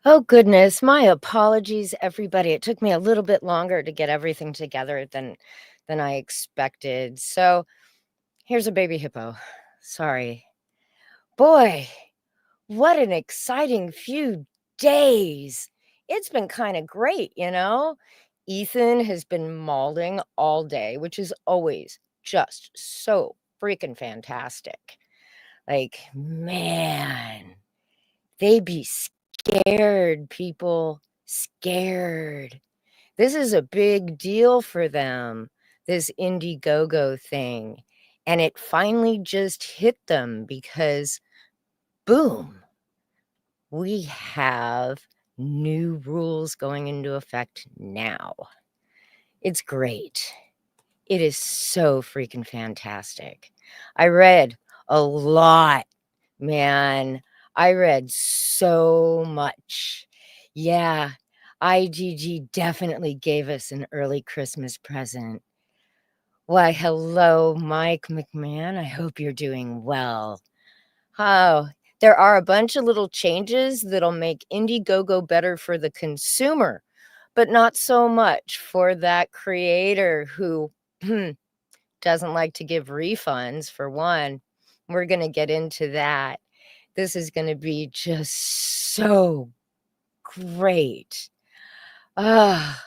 Oh, goodness. My apologies, everybody. It took me a little bit longer to get everything together than I expected. So here's a baby hippo. Sorry. Boy, what an exciting few days. It's been kind of great. Ethan has been mauling all day, which is always just so freaking fantastic. Like, man, they be scared, people. Scared. This is a big deal for them, this Indiegogo thing. And it finally just hit them because, boom, we have new rules going into effect now. It's great. It is so freaking fantastic. I read a lot, man. I read so much. Yeah, IGG definitely gave us an early Christmas present. Why, hello, Mike McMahon. I hope you're doing well. Oh, there are a bunch of little changes that'll make Indiegogo better for the consumer, but not so much for that creator who doesn't like to give refunds, for one. We're going to get into that. This is going to be just so great. Ah,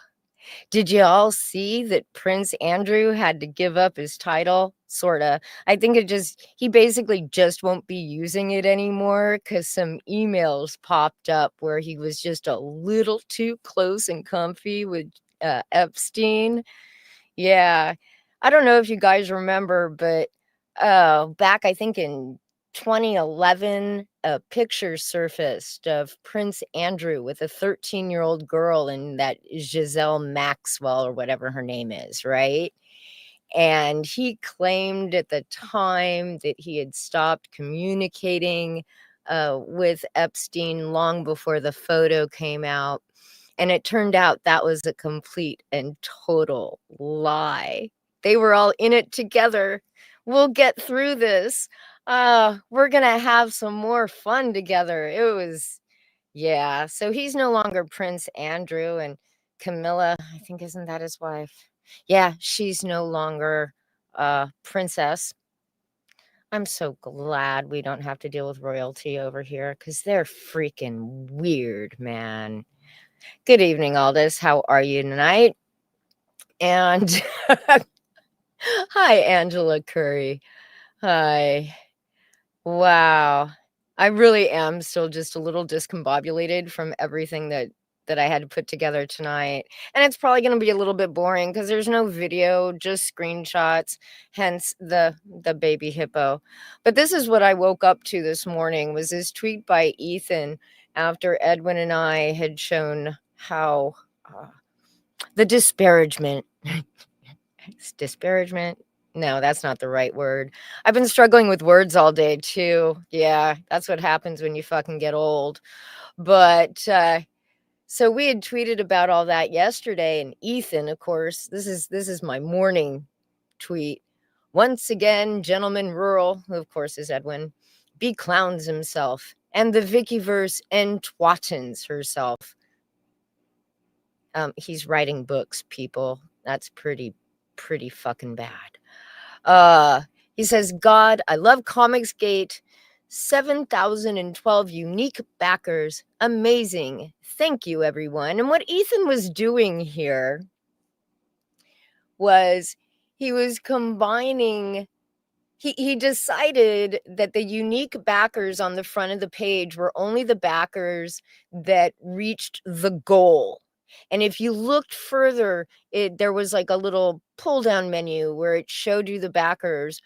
did you all see that Prince Andrew had to give up his title? Sorta. I think he basically just won't be using it anymore because some emails popped up where he was just a little too close and comfy with Epstein. Yeah. I don't know if you guys remember, but back, I think in 2011, a picture surfaced of Prince Andrew with a 13-year-old girl and that Giselle Maxwell or whatever her name is, right? And he claimed at the time that he had stopped communicating with Epstein long before the photo came out. And it turned out that was a complete and total lie. They were all in it together. We'll get through this. We're going to have some more fun together. Yeah. So he's no longer Prince Andrew, and Camilla, I think, isn't that his wife? Yeah, she's no longer princess. I'm so glad we don't have to deal with royalty over here because they're freaking weird, man. Good evening, Aldous. How are you tonight? And hi, Angela Curry. Hi. Wow. I really am still just a little discombobulated from everything that I had to put together tonight. And it's probably going to be a little bit boring because there's no video, just screenshots, hence the baby hippo. But this is what I woke up to this morning was this tweet by Ethan after Edwin and I had shown how the disparagement disparagement. No, that's not the right word. I've been struggling with words all day too. Yeah, that's what happens when you fucking get old. But so we had tweeted about all that yesterday, and Ethan, of course, this is my morning tweet. Once again, gentleman rural, who of course is Edwin, beclowns himself, and the Vickyverse entwattens herself. He's writing books, people. That's pretty fucking bad. He says, God, I love ComicsGate. 7,012 unique backers. Amazing. Thank you, everyone. And what Ethan was doing here was he was combining, he decided that the unique backers on the front of the page were only the backers that reached the goal. And if you looked further, there was like a little pull down menu where it showed you the backers,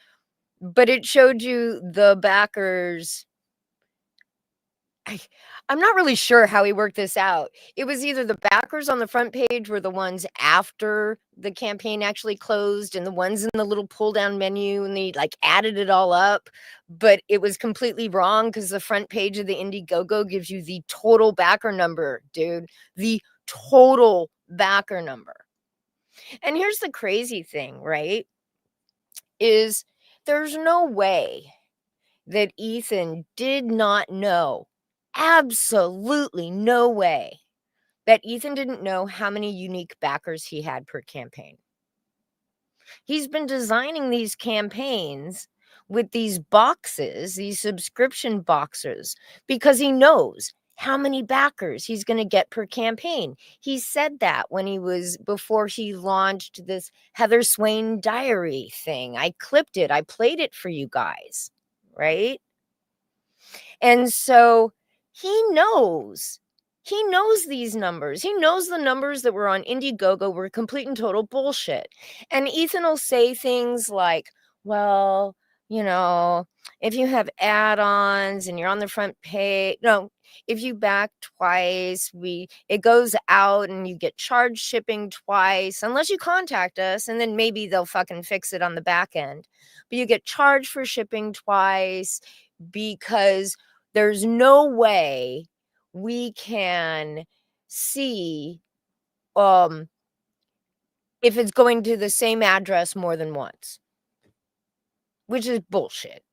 but it showed you the backers. I'm not really sure how he worked this out. It was either the backers on the front page were the ones after the campaign actually closed and the ones in the little pull down menu, and they like added it all up, but it was completely wrong because the front page of the Indiegogo gives you the total backer number, dude. The total backer number. And here's the crazy thing, right? Is there's no way that Ethan did not know absolutely no way that Ethan didn't know how many unique backers he had per campaign. He's been designing these campaigns with these boxes, these subscription boxes, because he knows how many backers he's going to get per campaign. He said that before he launched this Heather Swain diary thing. I clipped it, I played it for you guys, right? And so he knows. He knows these numbers. He knows the numbers that were on Indiegogo were complete and total bullshit. And Ethan will say things like, well, if you have add-ons and you're on the front page, no, if you back twice, it goes out and you get charged shipping twice, unless you contact us, and then maybe they'll fucking fix it on the back end. But you get charged for shipping twice because there's no way we can see if it's going to the same address more than once, which is bullshit.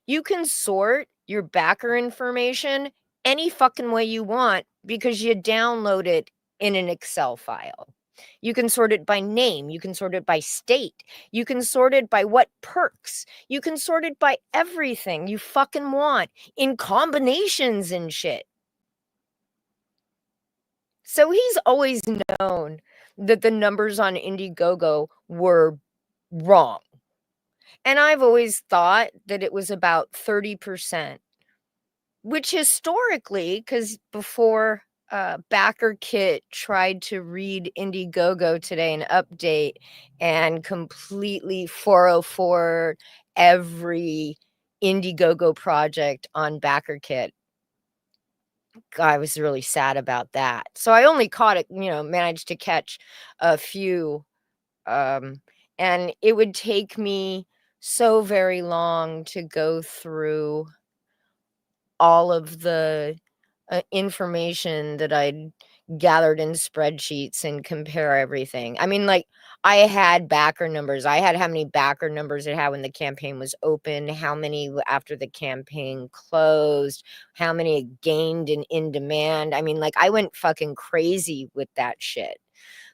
You can sort your backer information any fucking way you want because you download it in an Excel file. You can sort it by name. You can sort it by state. You can sort it by what perks. You can sort it by everything you fucking want in combinations and shit. So he's always known that the numbers on Indiegogo were wrong. And I've always thought that it was about 30%, which historically, because before Backer Kit tried to read Indiegogo today, an update, and completely 404 every Indiegogo project on Backer Kit. I was really sad about that. So I only managed to catch a few. And it would take me so very long to go through all of the information that I'd gathered in spreadsheets and compare everything. I mean, like, I had backer numbers. I had how many backer numbers it had when the campaign was open, how many after the campaign closed, how many it gained in demand. I mean, like, I went fucking crazy with that shit.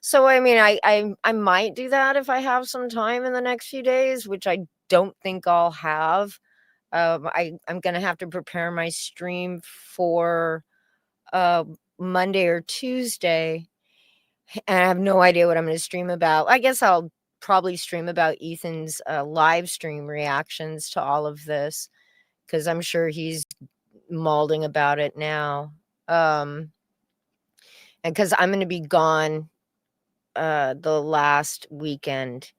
So, I mean, I might do that if I have some time in the next few days, which I don't think I'll have. I'm gonna have to prepare my stream for Monday or Tuesday, and I have no idea what I'm gonna stream about. I guess I'll probably stream about Ethan's live stream reactions to all of this, because I'm sure he's mauling about it now. And because I'm gonna be gone the last weekend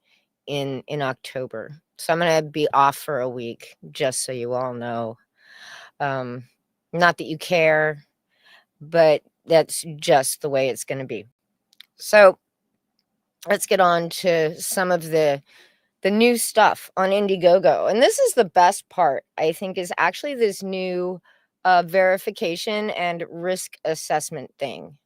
in October. So I'm gonna be off for a week, just so you all know. Not that you care, but that's just the way it's gonna be. So let's get on to some of the new stuff on Indiegogo. And this is the best part, I think, is actually this new verification and risk assessment thing.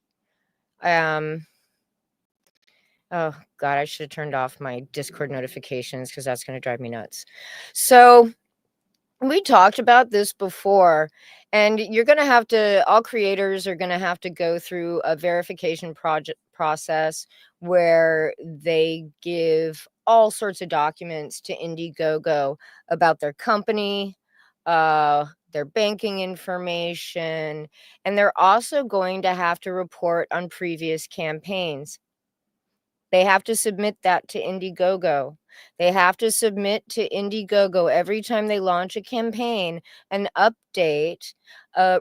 Oh God, I should have turned off my Discord notifications because that's going to drive me nuts. So we talked about this before, and all creators are going to have to go through a verification process where they give all sorts of documents to Indiegogo about their company, their banking information, and they're also going to have to report on previous campaigns. They have to submit that to Indiegogo. They have to submit to Indiegogo every time they launch a campaign an update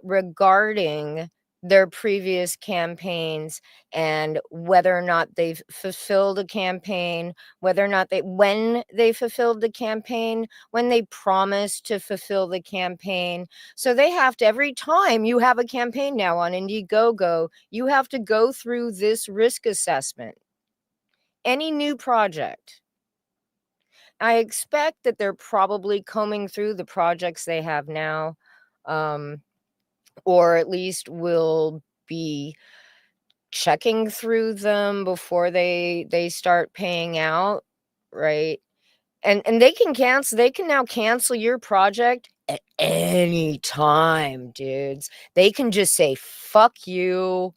regarding their previous campaigns and whether or not they've fulfilled a campaign, when they fulfilled the campaign, when they promised to fulfill the campaign. So they have to, every time you have a campaign now on Indiegogo, you have to go through this risk assessment. Any new project, I expect that they're probably combing through the projects they have now, or at least will be checking through them before they start paying out, right? And they can now cancel your project at any time, dudes. They can just say, fuck you.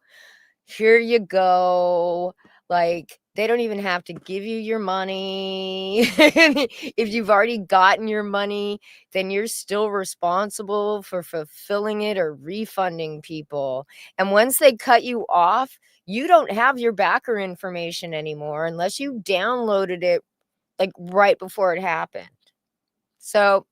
Here you go. Like, they don't even have to give you your money. If you've already gotten your money, then you're still responsible for fulfilling it or refunding people. And once they cut you off, you don't have your backer information anymore unless you downloaded it like right before it happened. So,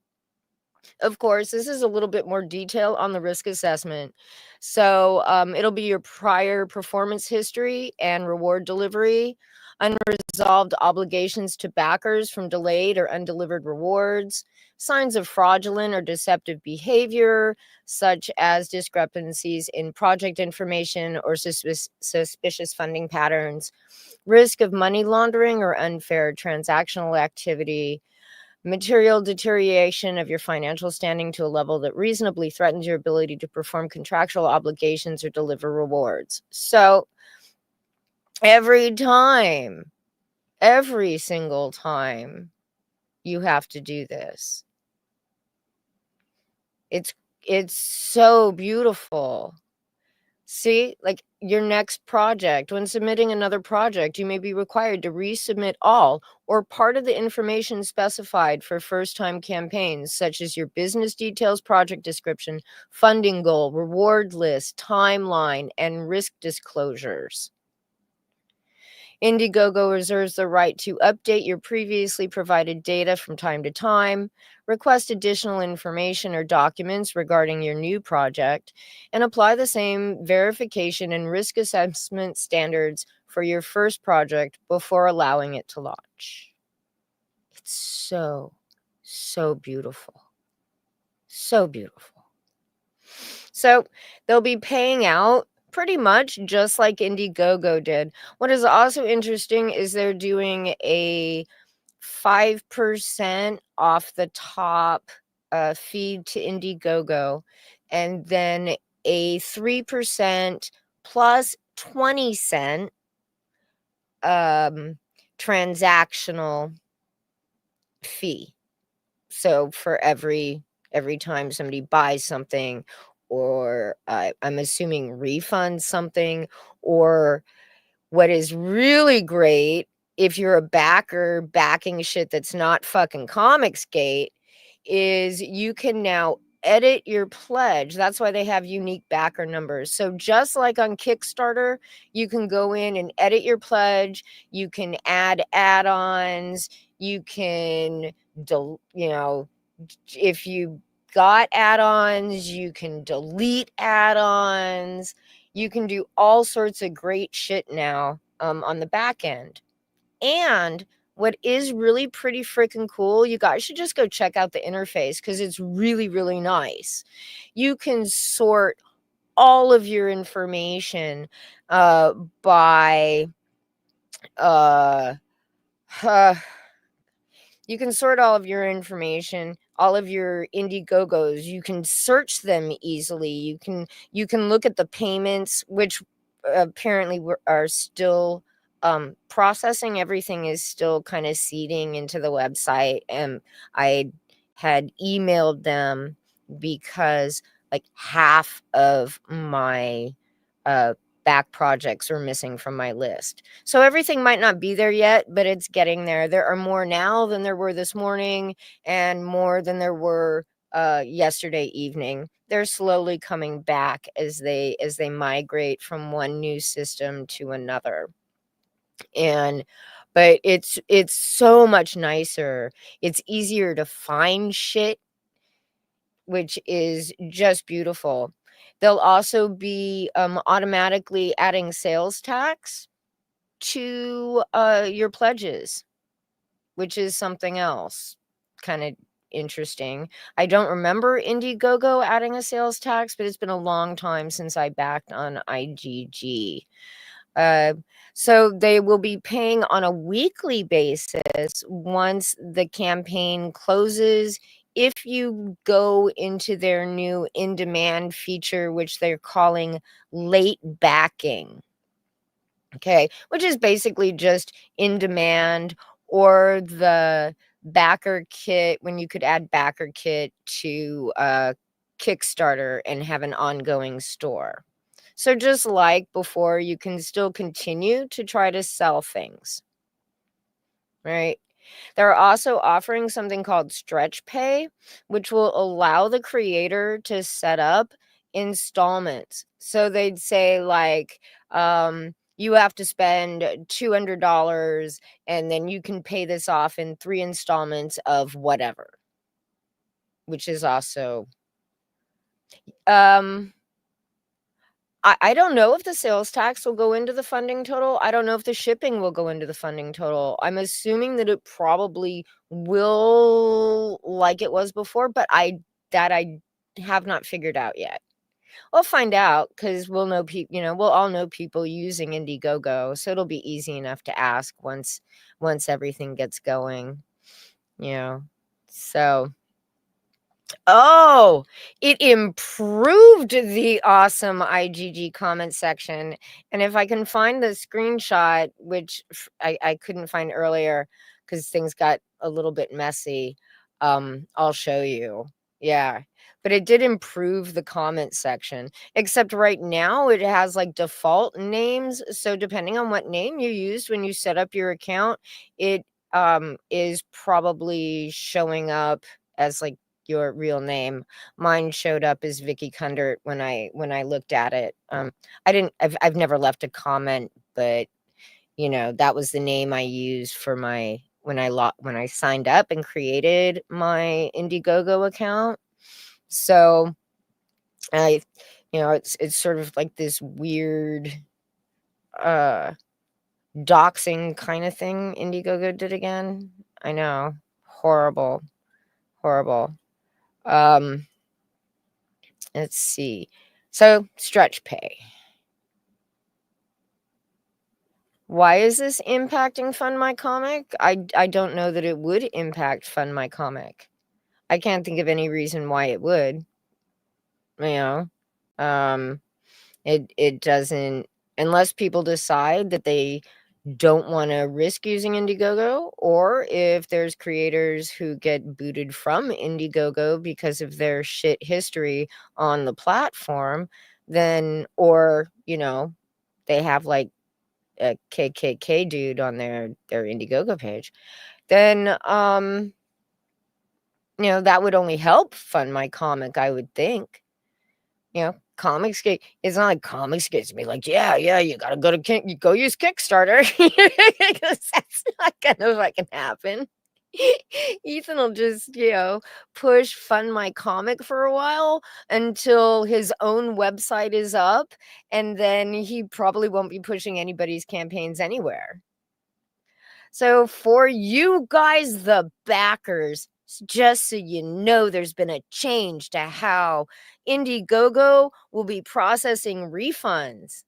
of course, this is a little bit more detail on the risk assessment. So it'll be your prior performance history and reward delivery, unresolved obligations to backers from delayed or undelivered rewards, signs of fraudulent or deceptive behavior, such as discrepancies in project information or suspicious funding patterns, risk of money laundering or unfair transactional activity, material deterioration of your financial standing to a level that reasonably threatens your ability to perform contractual obligations or deliver rewards. So every single time you have to do this. It's so beautiful. See, like your next project, when submitting another project, you may be required to resubmit all or part of the information specified for first-time campaigns, such as your business details, project description, funding goal, reward list, timeline, and risk disclosures. Indiegogo reserves the right to update your previously provided data from time to time, request additional information or documents regarding your new project, and apply the same verification and risk assessment standards for your first project before allowing it to launch. It's so beautiful. So beautiful. So they'll be paying out pretty much just like Indiegogo did. What is also interesting is they're doing a 5% off the top feed to Indiegogo, and then a 3% plus 20-cent transactional fee. So for every time somebody buys something, or I'm assuming refunds something, or what is really great, if you're a backer backing shit that's not fucking ComicsGate, is you can now edit your pledge. That's why they have unique backer numbers. So just like on Kickstarter, you can go in and edit your pledge. You can add add-ons. You can, if you got add-ons, you can delete add-ons. You can do all sorts of great shit now on the back end. And what is really pretty freaking cool, you guys should just go check out the interface because it's really, really nice. You can sort all of your information by you can sort all of your information, all of your Indiegogos. You can search them easily. You can look at the payments, which apparently are still processing. Everything is still kind of seeding into the website, and I had emailed them because like half of my back projects are missing from my list. So everything might not be there yet, but it's getting there. There are more now than there were this morning, and more than there were yesterday evening. They're slowly coming back as they migrate from one new system to another. But it's so much nicer. It's easier to find shit, which is just beautiful. They'll also be automatically adding sales tax to your pledges, which is something else kind of interesting. I don't remember Indiegogo adding a sales tax, but it's been a long time since I backed on IGG. So they will be paying on a weekly basis once the campaign closes, if you go into their new in-demand feature, which they're calling late backing. Okay, which is basically just in demand, or the backer kit, when you could add backer kit to Kickstarter and have an ongoing store. So just like before, you can still continue to try to sell things, right? They're also offering something called Stretch Pay, which will allow the creator to set up installments. So they'd say, like, you have to spend $200 and then you can pay this off in 3 installments of whatever, which is also, I don't know if the sales tax will go into the funding total. I don't know if the shipping will go into the funding total. I'm assuming that it probably will, like it was before, but I have not figured out yet. We'll find out, because we'll know we'll all know people using Indiegogo, so it'll be easy enough to ask once everything gets going, you know. So oh, it improved the awesome IGG comment section. And if I can find the screenshot, which I couldn't find earlier because things got a little bit messy, I'll show you. Yeah. But it did improve the comment section, except right now it has like default names. So depending on what name you used when you set up your account, it is probably showing up as like your real name. Mine showed up as Vicky Kundert when I looked at it. I've never left a comment, but that was the name I used for my when I signed up and created my Indiegogo account. So it's sort of like this weird doxing kind of thing Indiegogo did again. I know. Horrible. Let's see. So, Stretch Pay. Why is this impacting Fund My Comic? I don't know that it would impact Fund My Comic. I can't think of any reason why it would. Um, it doesn't, unless people decide that they don't want to risk using Indiegogo, or if there's creators who get booted from Indiegogo because of their shit history on the platform, then, or they have like a KKK dude on their Indiegogo page, then that would only help Fund My Comic, I would think. ComicsGate, it's not like ComicsGate's be like, yeah, you gotta go use Kickstarter. Because that's not gonna fucking happen. Ethan will just, push Fund My Comic for a while until his own website is up, and then he probably won't be pushing anybody's campaigns anywhere. So for you guys, the backers, just so you know, there's been a change to how Indiegogo will be processing refunds.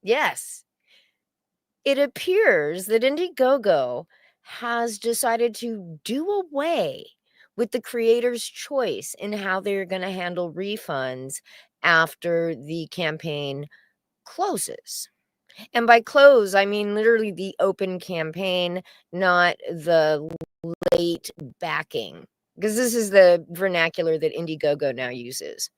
Yes. It appears that Indiegogo has decided to do away with the creator's choice in how they're going to handle refunds after the campaign closes. And by close, I mean literally the open campaign, not the late backing, because this is the vernacular that Indiegogo now uses.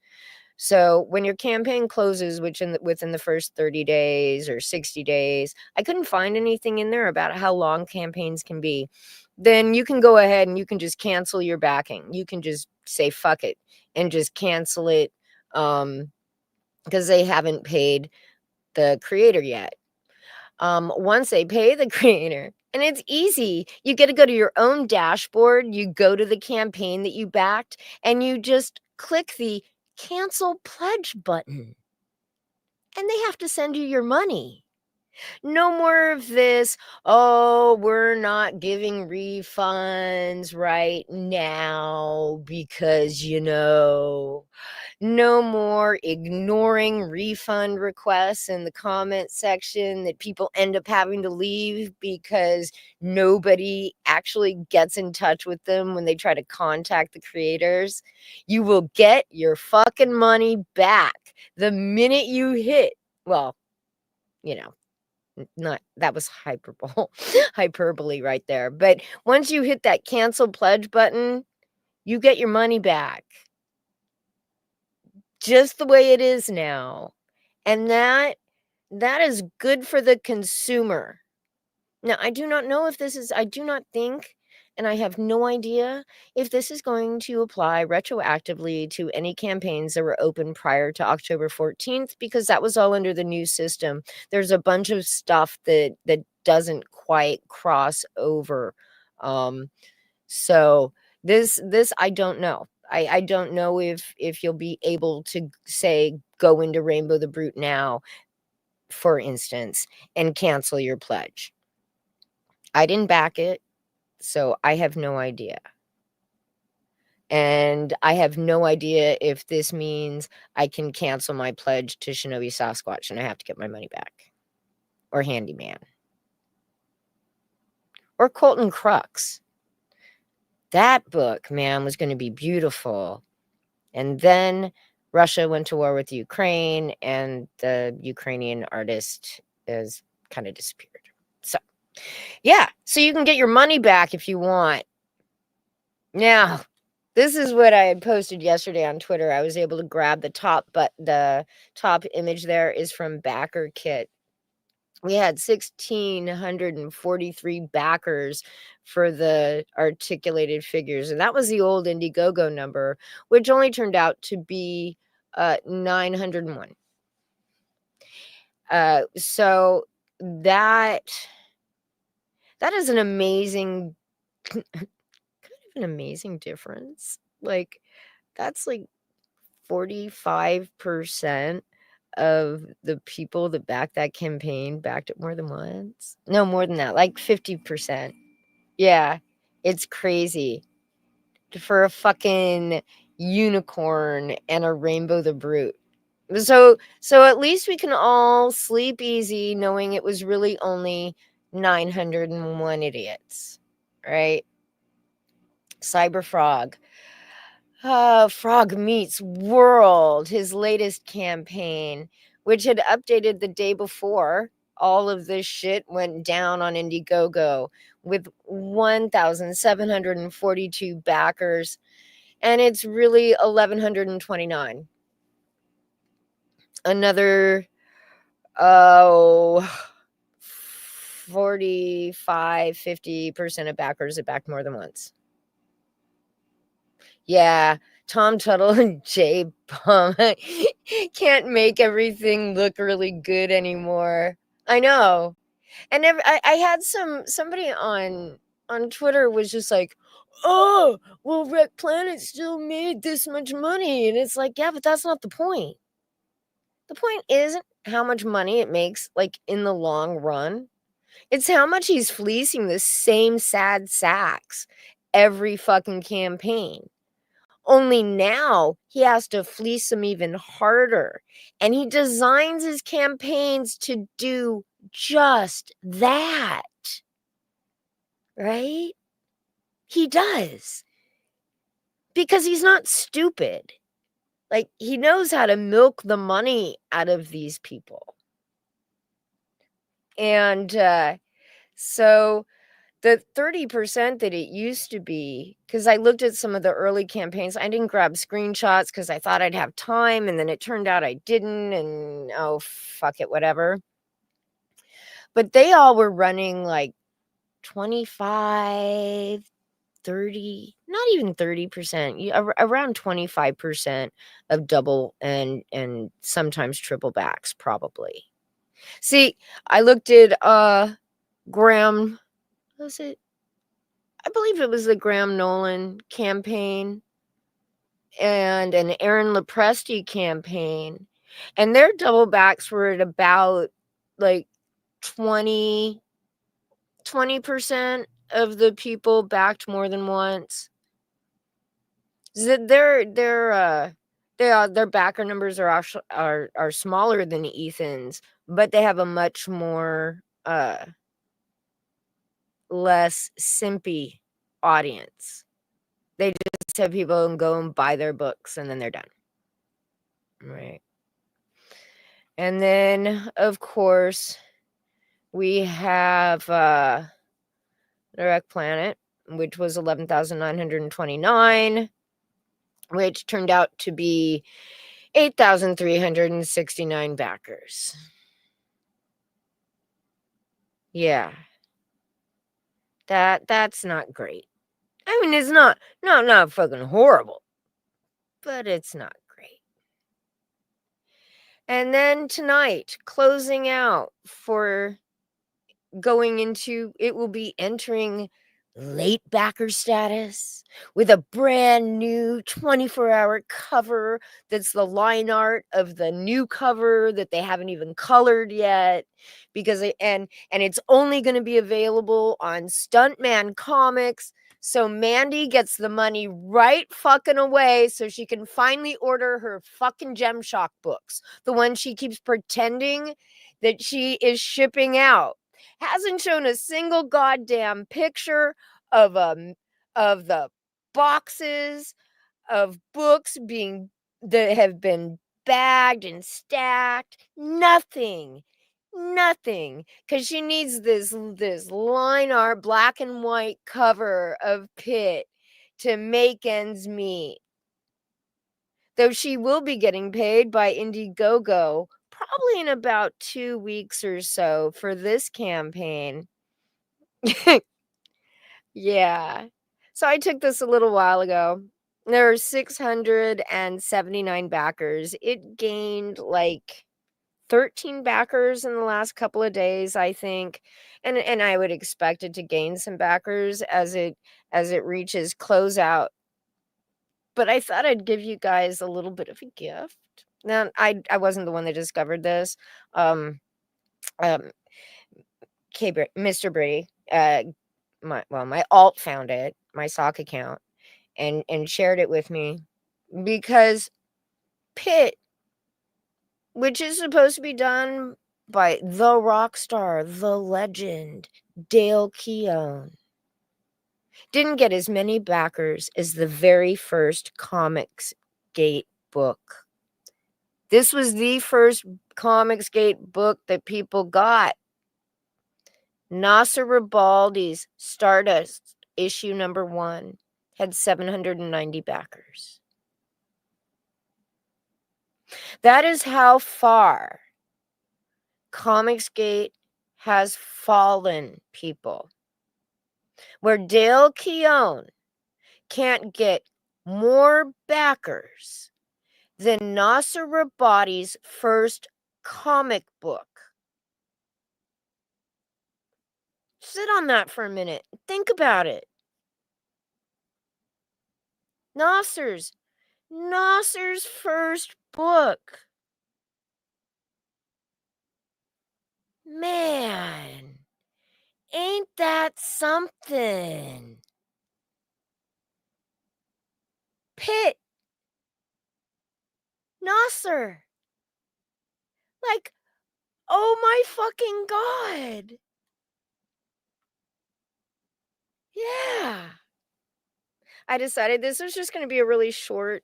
So when your campaign closes, which within the first 30 days or 60 days, I couldn't find anything in there about how long campaigns can be. Then you can go ahead and you can just cancel your backing. You can just say fuck it and just cancel it, because they haven't paid the creator yet. Once they pay the creator, and it's easy, you get to go to your own dashboard, you go to the campaign that you backed, and you just click the cancel pledge button, and they have to send you your money. No more of this, oh, we're not giving refunds right now because, no more ignoring refund requests in the comment section that people end up having to leave because nobody actually gets in touch with them when they try to contact the creators. You will get your fucking money back the minute you hit, well, Not that was hyperbole right there. But once you hit that cancel pledge button, you get your money back. Just the way it is now. And that is good for the consumer. Now, I do not know if I do not think, and I have no idea if this is going to apply retroactively to any campaigns that were open prior to October 14th, because that was all under the new system. There's a bunch of stuff that doesn't quite cross over. So this I don't know. I don't know if you'll be able to say go into Rainbow the Brute now, for instance, and cancel your pledge. I didn't back it, so I have no idea. And I have no idea if this means I can cancel my pledge to Shinobi Sasquatch and I have to get my money back. Or Handyman. Or Colton Crux. That book, man, was going to be beautiful. And then Russia went to war with Ukraine, and the Ukrainian artist has kind of disappeared. So, yeah. So you can get your money back if you want. Now, this is what I had posted yesterday on Twitter. I was able to grab the top, but the top image there is from Backer Kit. We had 1,643 backers for the articulated figures, and that was the old Indiegogo number, which only turned out to be 901. So that is an amazing, kind of an amazing difference. Like, that's like 45% of the people that backed that campaign backed it more than once. No, more than that, like 50%. Yeah, it's crazy. For a fucking unicorn and a Rainbow the Brute. So at least we can all sleep easy knowing it was really only 901 idiots, right? Cyber Frog. Frog Meets World, his latest campaign, which had updated the day before all of this shit went down on Indiegogo, with 1,742 backers, and it's really 1,129. Another 45-50% of backers that backed more than once. Yeah, Tom Tuttle and Jay Bum can't make everything look really good anymore. I know. And I had somebody on Twitter was just like, "Oh, well, Wreck Planet still made this much money." And it's like, yeah, but that's not the point. The point isn't how much money it makes, like, in the long run. It's how much he's fleecing the same sad sacks every fucking campaign. Only now he has to fleece them even harder. And he designs his campaigns to do just that. Right? He does. Because he's not stupid. Like, he knows how to milk the money out of these people. And so the 30% that it used to be, because I looked at some of the early campaigns, I didn't grab screenshots because I thought I'd have time, and then it turned out I didn't, and oh, fuck it, whatever. But they all were running like 25, 30, not even 30%, around 25% of double and sometimes triple backs, probably. See, I looked at Graham, was it? I believe it was the Graham Nolan campaign and an Aaron Lopresti campaign, and their double backs were at about like 20% of the people backed more than once. Their backer numbers are actually are smaller than Ethan's, but they have a much more less simpy audience. They just have people and go and buy their books and then they're done. Right. And then, of course, We have Direct Planet, which was 11,929, which turned out to be 8,369 backers. Yeah. That's not great. I mean, it's not fucking horrible, but it's not great. And then tonight, closing out for going into, it will be entering late backer status with a brand new 24-hour cover that's the line art of the new cover that they haven't even colored yet, because and it's only going to be available on Stuntman Comics. So Mandy gets the money right fucking away so she can finally order her fucking Gemshock books, the one she keeps pretending that she is shipping out. Hasn't shown a single goddamn picture of the boxes of books that have been bagged and stacked. Nothing. Because she needs this line art black and white cover of Pitt to make ends meet. Though she will be getting paid by Indiegogo probably in about 2 weeks or so for this campaign. Yeah. So I took this a little while ago. There are 679 backers. It gained like 13 backers in the last couple of days, I think. And I would expect it to gain some backers as it reaches closeout. But I thought I'd give you guys a little bit of a gift. Now, I wasn't the one that discovered this. Um um Mr. Brady, my alt found it, my sock account, and shared it with me because Pitt, which is supposed to be done by the rock star, the legend, Dale Keown, didn't get as many backers as the very first ComicsGate book. This was the first ComicsGate book that people got. Nasser Ribaldi's Stardust, issue number 1, had 790 backers. That is how far ComicsGate has fallen, people. Where Dale Keown can't get more backers than Nasser Ribaldi's first comic book. Sit on that for a minute. Think about it. Nasser's first book. Man, ain't that something? Pitt, Nasser. Like, oh my fucking God. Yeah. I decided this was just going to be a really short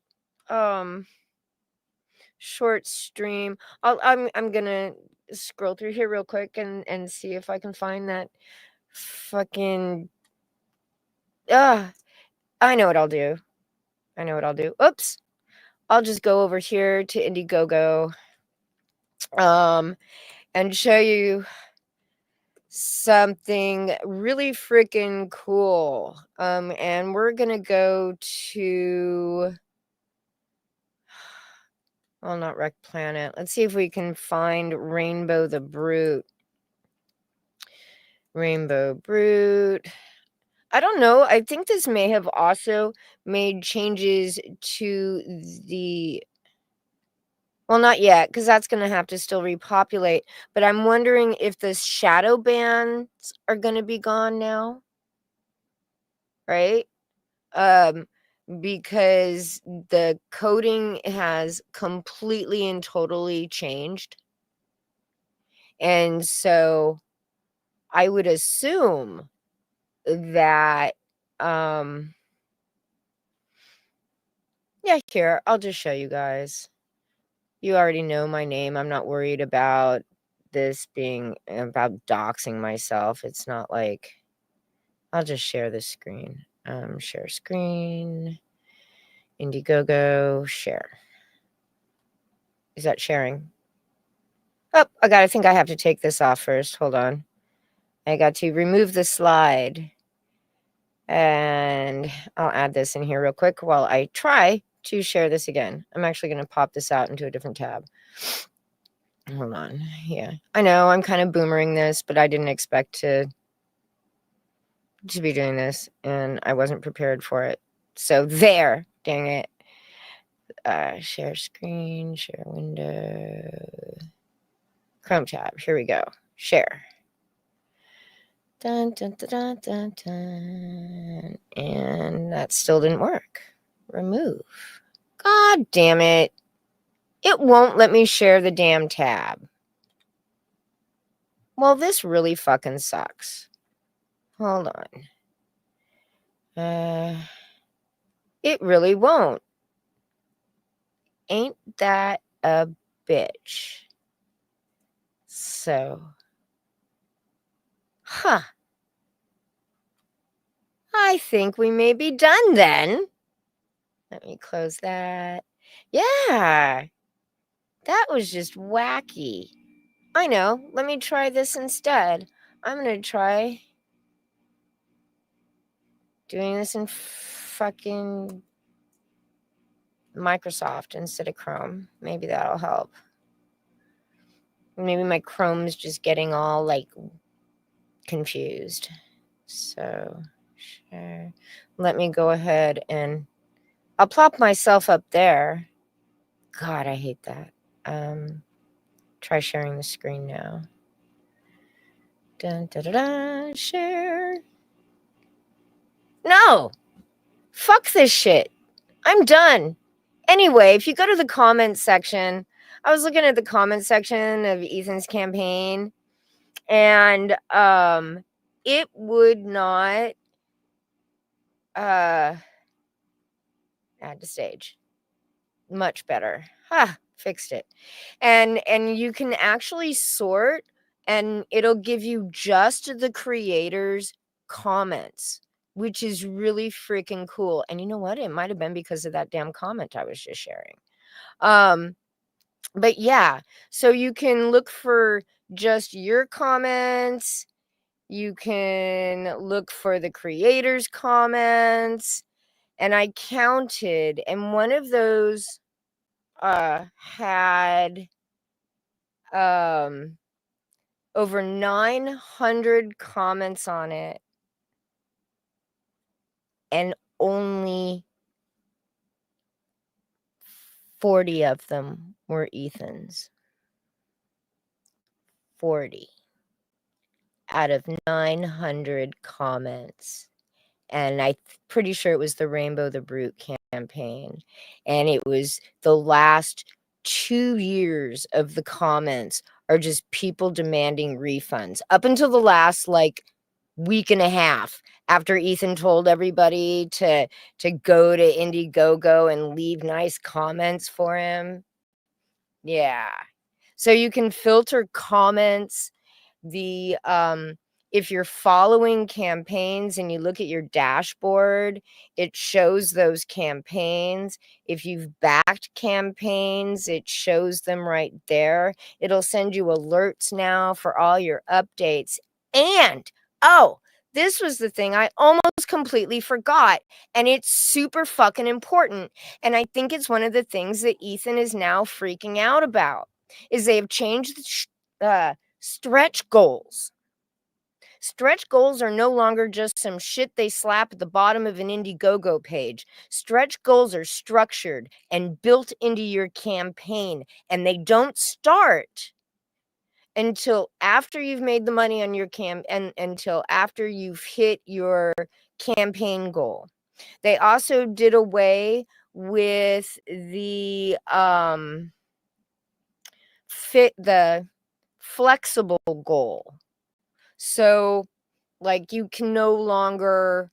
stream. I'm going to scroll through here real quick and see if I can find that fucking I know what I'll do. Oops. I'll just go over here to Indiegogo and show you something really freaking cool. And we're gonna go to, well, not Wreck Planet. Let's see if we can find Rainbow the Brute. Rainbow Brute. I don't know. I think this may have also made changes to the, well, not yet, because that's going to have to still repopulate. But I'm wondering if the shadow bands are going to be gone now, right? Because the coding has completely and totally changed. And so I would assume that, yeah, here, I'll just show you guys. You already know my name. I'm not worried about this being about doxing myself. It's not like, I'll just share this screen. Share screen, Indiegogo, share. Is that sharing? Oh, I think I have to take this off first. Hold on. I got to remove the slide. And I'll add this in here real quick while I try to share this again. I'm actually going to pop this out into a different tab. Hold on. Yeah. I know I'm kind of boomering this, but I didn't expect to be doing this, and I wasn't prepared for it. So there. Dang it. Share screen, share window. Chrome tab. Here we go. Share. Dun, dun, dun, dun, dun, dun. And that still didn't work. Remove. God damn it. It won't let me share the damn tab. Well, this really fucking sucks. Hold on. It really won't. Ain't that a bitch? So, I think we may be done then. Let me close that. Yeah. That was just wacky. I know. Let me try this instead. I'm going to try doing this in fucking Microsoft instead of Chrome. Maybe that'll help. Maybe my Chrome's just getting all like confused. So, sure. Let me go ahead and I'll plop myself up there. God, I hate that. Try sharing the screen now. Dun, da, da, da, share. No! Fuck this shit. I'm done. Anyway, if you go to the comments section, I was looking at the comments section of Ethan's campaign, and it would not add to stage. Much better. Fixed it. And you can actually sort, and it'll give you just the creators' comments, which is really freaking cool. And you know what? It might have been because of that damn comment I was just sharing. But yeah, so you can look for just your comments. You can look for the creators' comments. And I counted, and one of those had over 900 comments on it, and only 40 of them were Ethan's. 40 out of 900 comments. And I'm pretty sure it was the Rainbow the Brute campaign. And it was the last 2 years of the comments are just people demanding refunds. Up until the last, like, week and a half after Ethan told everybody to go to Indiegogo and leave nice comments for him. Yeah. So you can filter comments. The if you're following campaigns and you look at your dashboard, it shows those campaigns. If you've backed campaigns, it shows them right there. It'll send you alerts now for all your updates. And this was the thing I almost completely forgot, and it's super fucking important. And I think it's one of the things that Ethan is now freaking out about, is they have changed stretch goals. Stretch goals are no longer just some shit they slap at the bottom of an Indiegogo page. Stretch goals are structured and built into your campaign, and they don't start until after you've made the money on your and until after you've hit your campaign goal. They also did away with the flexible goal. So, like, you can no longer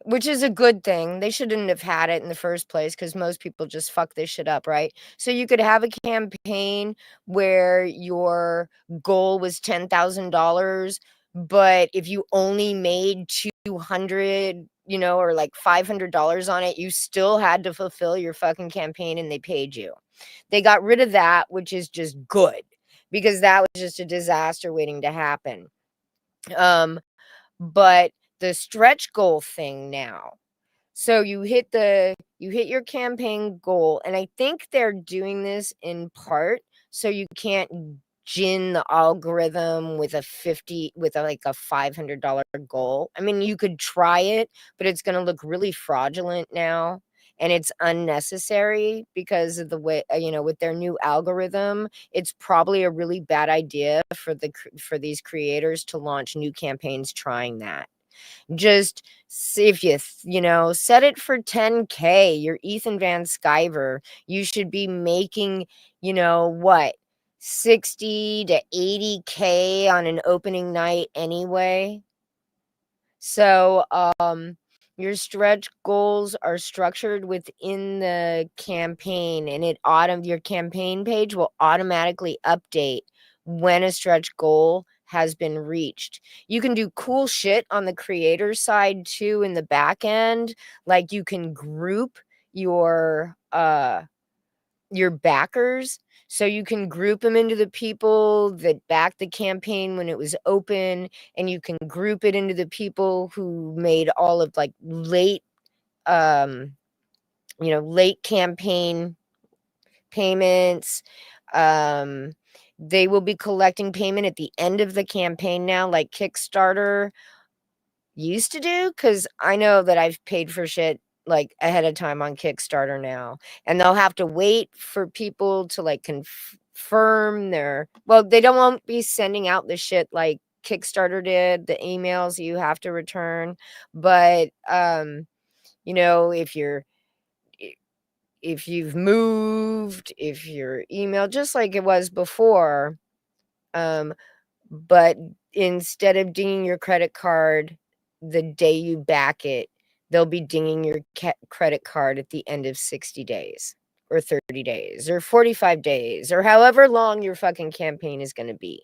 which is a good thing. They shouldn't have had it in the first place because most people just fuck this shit up, right? So you could have a campaign where your goal was $10,000, but if you only made 200, or like $500 on it, you still had to fulfill your fucking campaign and they paid you. They got rid of that, which is just good because that was just a disaster waiting to happen. But the stretch goal thing now. So you hit your campaign goal, and I think they're doing this in part so you can't gin the algorithm with like a $500 goal. I mean, you could try it, but it's going to look really fraudulent now, and it's unnecessary because of the way, with their new algorithm, it's probably a really bad idea for these creators to launch new campaigns trying that. Just see if set it for 10K. You're Ethan Van Sciver. You should be making, what, 60 to 80K on an opening night anyway. So, your stretch goals are structured within the campaign, and your campaign page will automatically update when a stretch goal has been reached. You can do cool shit on the creator side too in the back end. Like you can group your backers. So you can group them into the people that backed the campaign when it was open, and you can group it into the people who made all of like late campaign payments. They will be collecting payment at the end of the campaign now, like Kickstarter used to do, because I know that I've paid for shit like ahead of time on Kickstarter now, and they'll have to wait for people to like confirm they won't be sending out the shit like Kickstarter did, the emails you have to return. But if you've moved, if your email just like it was before, but instead of dinging your credit card the day you back it, they'll be dinging your credit card at the end of 60 days or 30 days or 45 days or however long your fucking campaign is going to be.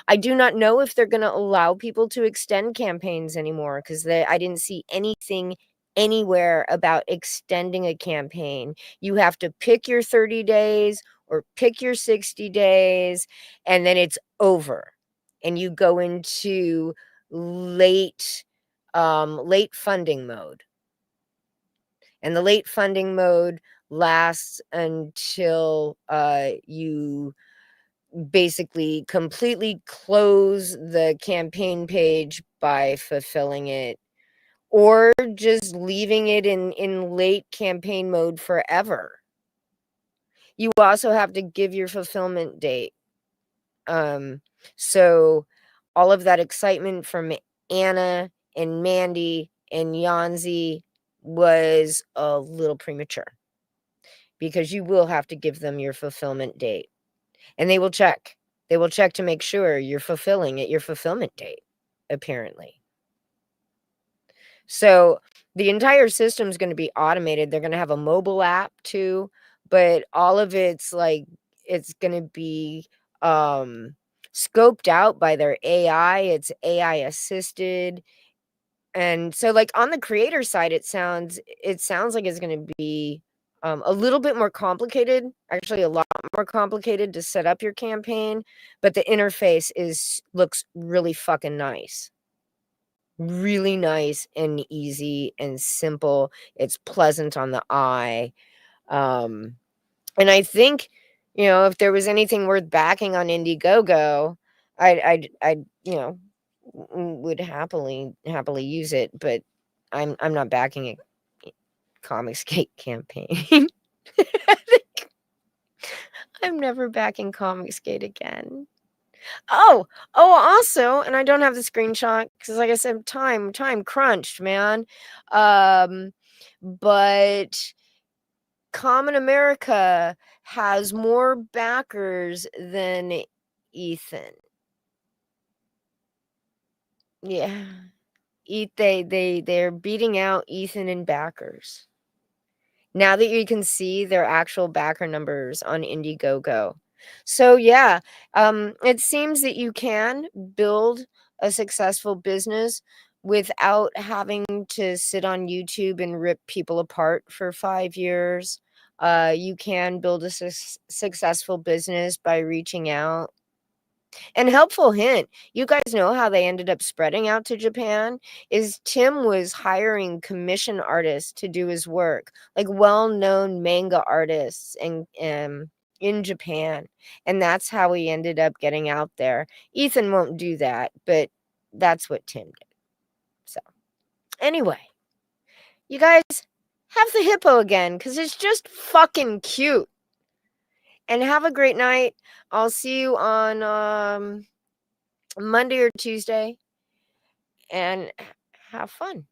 I do not know if they're going to allow people to extend campaigns anymore, because I didn't see anything anywhere about extending a campaign. You have to pick your 30 days or pick your 60 days, and then it's over. And you go into late funding mode. And the late funding mode lasts until you basically completely close the campaign page by fulfilling it, or just leaving it in late campaign mode forever. You also have to give your fulfillment date. So all of that excitement from Anna and Mandy and Yanzi was a little premature, because you will have to give them your fulfillment date. And they will check. They will check to make sure you're fulfilling at your fulfillment date, apparently. So the entire system is going to be automated. They're going to have a mobile app too, but all of it's going to be scoped out by their AI. It's AI assisted. And so like on the creator side, it sounds like it's going to be a little bit more complicated, actually a lot more complicated to set up your campaign, but the interface looks really fucking nice. Really nice and easy and simple. It's pleasant on the eye. And I think, if there was anything worth backing on Indiegogo, I'd would happily use it, but I'm not backing a ComicsGate campaign. I'm never backing ComicsGate again. Oh, also, and I don't have the screenshot because, like I said, time crunched, man. But Common America has more backers than Ethan. Yeah. They're beating out Ethan and backers. Now that you can see their actual backer numbers on Indiegogo. So yeah, it seems that you can build a successful business without having to sit on YouTube and rip people apart for 5 years. You can build a successful business by reaching out. And helpful hint, you guys know how they ended up spreading out to Japan? Is Tim was hiring commission artists to do his work, like well-known manga artists in Japan. And that's how he ended up getting out there. Ethan won't do that, but that's what Tim did. So, anyway, you guys have the hippo again because it's just fucking cute. And have a great night. I'll see you on Monday or Tuesday, and have fun.